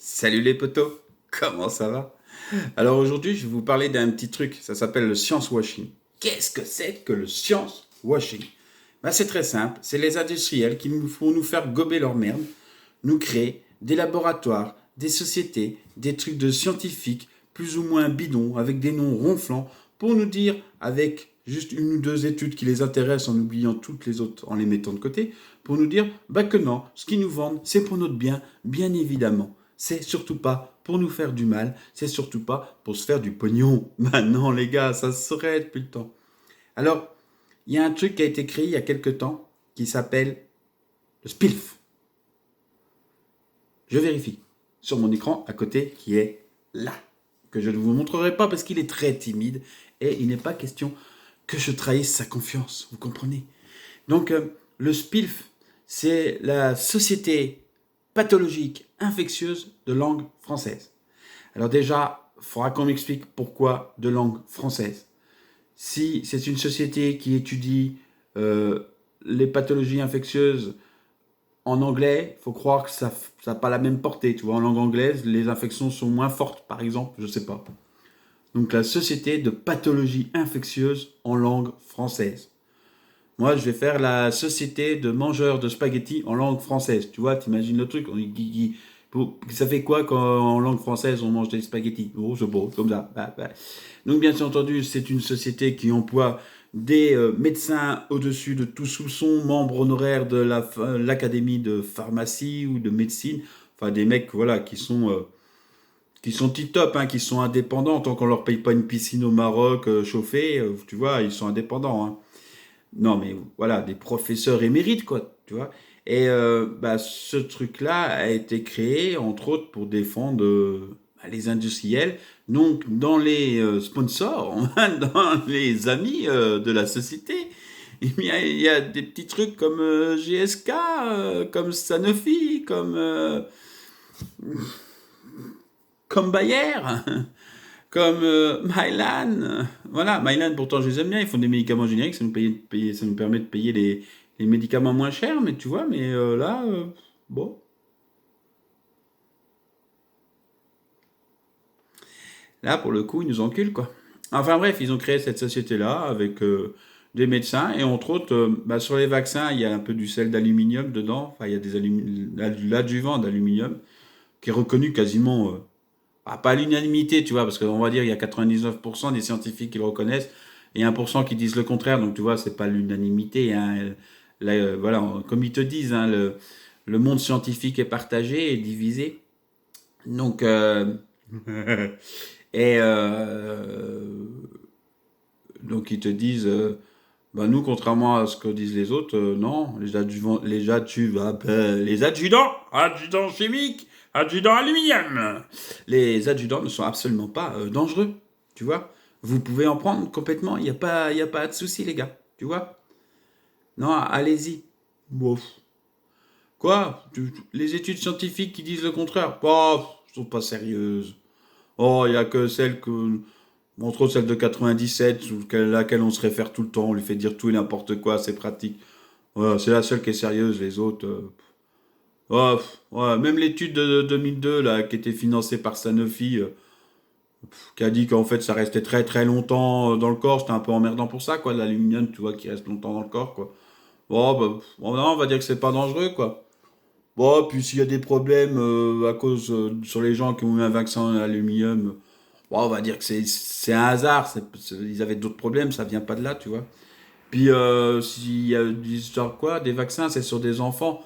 Salut les potos, comment ça va? Alors aujourd'hui, je vais vous parler d'un petit truc, ça s'appelle le science washing. Qu'est-ce que c'est que le science washing? C'est très simple, c'est les industriels qui nous font nous faire gober leur merde, nous créer des laboratoires, des sociétés, des trucs de scientifiques plus ou moins bidons avec des noms ronflants pour nous dire avec juste une ou deux études qui les intéressent en oubliant toutes les autres en les mettant de côté, pour nous dire que non, ce qu'ils nous vendent, c'est pour notre bien, bien évidemment. C'est surtout pas pour nous faire du mal, c'est surtout pas pour se faire du pognon. Non les gars, ça se saurait depuis le temps. Alors, il y a un truc qui a été créé il y a quelques temps qui s'appelle le SPILF. Je vérifie sur mon écran à côté qui est là, que je ne vous montrerai pas parce qu'il est très timide et il n'est pas question que je trahisse sa confiance, vous comprenez? Donc, le SPILF, c'est la Société pathologique infectieuse de langue française. Alors déjà, il faudra qu'on m'explique pourquoi de langue française. Si c'est une société qui étudie les pathologies infectieuses en anglais, il faut croire que ça n'a pas la même portée. Tu vois, en langue anglaise, les infections sont moins fortes, par exemple, je ne sais pas. Donc la Société de pathologie infectieuse en langue française. Moi, je vais faire la société de mangeurs de spaghettis en langue française. Tu vois, t'imagines le truc. Ça fait quoi quand en langue française on mange des spaghettis? Oh, c'est beau, comme ça. Donc, bien entendu, c'est une société qui emploie des médecins au-dessus de tout soupçon, membres honoraires de l'Académie de pharmacie ou de médecine. Enfin, des mecs voilà, qui sont tip-top, hein, qui sont indépendants. Tant qu'on leur paye pas une piscine au Maroc chauffée, tu vois, ils sont indépendants. Hein. Non, mais voilà, des professeurs émérites, quoi, tu vois. Et ce truc-là a été créé, entre autres, pour défendre les industriels. Donc, dans les sponsors, dans les amis de la société, il y a des petits trucs comme GSK, comme Sanofi, comme Bayer, comme Mylan. Voilà, Mylan, pourtant, je les aime bien. Ils font des médicaments génériques. Ça nous permet de payer les médicaments moins chers. Mais tu vois, mais là, bon. Là, pour le coup, ils nous enculent, quoi. Enfin bref, ils ont créé cette société-là avec des médecins. Et entre autres, sur les vaccins, il y a un peu du sel d'aluminium dedans. Enfin, il y a de l'adjuvant d'aluminium qui est reconnu quasiment pas à l'unanimité, tu vois, parce qu'on va dire il y a 99% des scientifiques qui le reconnaissent et 1% qui disent le contraire. Donc tu vois, c'est pas l'unanimité. Hein. Là, voilà, comme ils te disent, hein, le monde scientifique est partagé et divisé. Donc, et donc ils te disent, nous, contrairement à ce que disent les autres, non, les adjudants chimiques, adjudants aluminium, les adjudants ne sont absolument pas dangereux, tu vois. Vous pouvez en prendre complètement, il y a pas de souci, les gars, tu vois. Non, allez-y. Bof. Quoi? Les études scientifiques qui disent le contraire, sont pas sérieuses. Oh, il y a que celles que entre autres celle de 97, laquelle on se réfère tout le temps, on lui fait dire tout et n'importe quoi, c'est pratique. Voilà, c'est la seule qui est sérieuse, les autres. Ouais, même l'étude de 2002, là, qui était financée par Sanofi, qui a dit qu'en fait ça restait très très longtemps dans le corps, c'était un peu emmerdant pour ça, quoi, l'aluminium, tu vois, qui reste longtemps dans le corps, quoi. Bon, non, on va dire que c'est pas dangereux, quoi. Bon, puis s'il y a des problèmes à cause sur les gens qui ont eu un vaccin à l'aluminium, bon, on va dire que c'est un hasard. Ils avaient d'autres problèmes, ça vient pas de là, tu vois. Puis s'il y a des histoires quoi, des vaccins, c'est sur des enfants.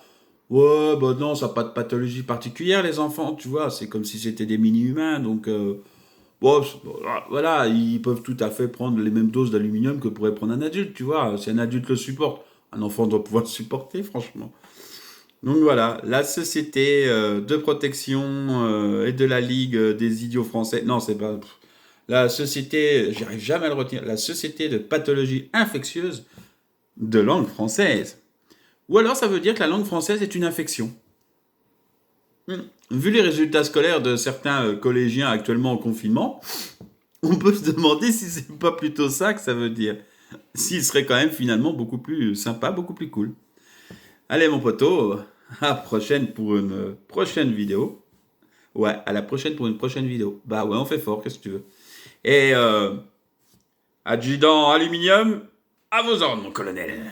Ouais, bah non, ça n'a pas de pathologie particulière, les enfants, tu vois. C'est comme si c'était des mini-humains. Donc, voilà, ils peuvent tout à fait prendre les mêmes doses d'aluminium que pourrait prendre un adulte, tu vois. Si un adulte le supporte, un enfant doit pouvoir le supporter, franchement. Donc voilà, la société de protection et de la Ligue des idiots français. Non, c'est pas. La société, j'arrive jamais à le retenir, la société de pathologie infectieuse de langue française. Ou alors ça veut dire que la langue française est une infection. Vu les résultats scolaires de certains collégiens actuellement en confinement, on peut se demander si c'est pas plutôt ça que ça veut dire. S'il serait quand même finalement beaucoup plus sympa, beaucoup plus cool. Allez mon poteau, à la prochaine pour une prochaine vidéo. Ouais, à la prochaine pour une prochaine vidéo. Bah ouais, on fait fort, qu'est-ce que tu veux. Et adjudant aluminium, à vos ordres, mon colonel.